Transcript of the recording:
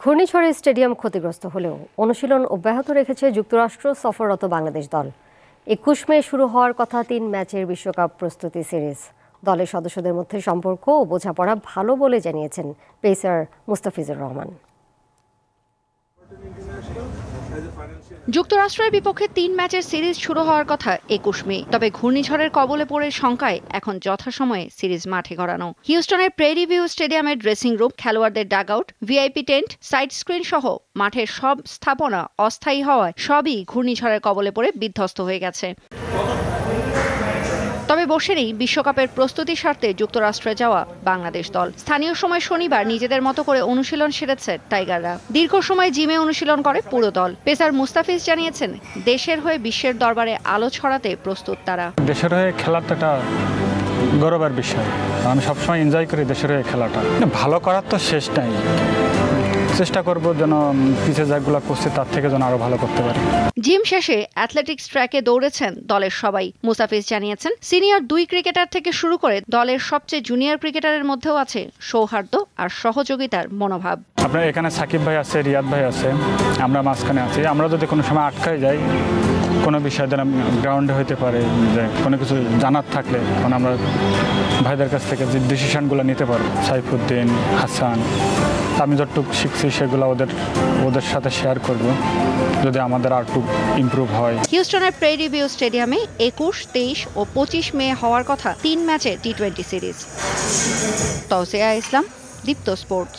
ঘূর্ণিঝড়ে স্টেডিয়াম ক্ষতিগ্রস্ত হলেও অনুশীলন অব্যাহত রেখেছে যুক্তরাষ্ট্র সফররত বাংলাদেশ দল। ২১ মে শুরু হওয়ার কথা ৩ ম্যাচের বিশ্বকাপ প্রস্তুতি সিরিজ। দলের সদস্যদের মধ্যে সম্পর্ক ও বোঝাপড়া ভালো বলে জানিয়েছেন পেসার মুস্তাফিজুর রহমান। যুক্তরাষ্ট্রের বিপক্ষে ৩ ম্যাচের সিরিজ শুরু হওয়ার কথা ২১ মে। তবে ঘূর্ণিঝড়ের কবলে পড়ে শঙ্কায় এখন যথাসময়ে সিরিজ মাঠে গড়ানো। হিউস্টনের প্রেরি ভিউ স্টেডিয়ামের ড্রেসিং রুম, খেলোয়াড়দের dugout, VIP tent, side screen সহ মাঠের সব স্থাপনা অস্থায়ী হওয়ায় সবই ঘূর্ণিঝড়ের কবলে পড়ে বিধ্বস্ত হয়ে গেছে। তবে বসে নেই বিশ্বকাপের প্রস্তুতি স্বার্থে যুক্তরাষ্ট্রে যাওয়া বাংলাদেশ দল। স্থানীয় সময় শনিবার নিজেদের মতো করে অনুশীলন সেরেছে টাইগাররা। দীর্ঘ সময় জিমে অনুশীলন করে পুরো দল। পেসার মুস্তাফিজ জানিয়েছেন, দেশের হয়ে বিশ্বের দরবারে আলো ছড়াতে প্রস্তুত তারা। দেশের হয়ে খেলাটা একটা গৌরবের বিষয়। আমি সবসময় এনজয় করি দেশের হয়ে খেলাটা। ভালো করার তো শেষ নাই, চেষ্টা করব যেন পিছে যেগুলো করছে তার থেকে যেন আরো ভালো করতে পারি। জিম শেষে অ্যাথলেটিক্স ট্র্যাকে দৌড়েছেন দলের সবাই। মুস্তাফিজ জানিয়েছেন, সিনিয়র 2 ক্রিকেটার থেকে শুরু করে দলের সবচেয়ে জুনিয়র ক্রিকেটারের মধ্যেও আছে সৌহার্দ্য আর সহযোগিতার মনোভাব। আপনার এখানে সাকিব ভাই আছে, রিয়াদ ভাই আছে, আমরা মাঝখানে আছি। আমরা যদি কোনো সময় আটকায় যাই কোনো বিষয় দ্বারা গ্রাউন্ডে হইতে পারে, যে কোনো কিছু জানার থাকলে কারণ আমরা ভাইদের কাছ থেকে যে ডিসিশনগুলো নিতে পারবো, সাইফুদ্দিন, হাসান, আমি যতটুকু শিখছি সেগুলো ওদের সাথে শেয়ার করব যদি আমাদের আরটু ইমপ্রুভ হয়। হিউস্টনের প্রেরি ভিউ স্টেডিয়ামে ২১, ২৩ ও ২৫ মে হওয়ার কথা ৩ ম্যাচের টি-20 সিরিজ। তৌসিয়া ইসলাম, দীপ্ত স্পোর্টস।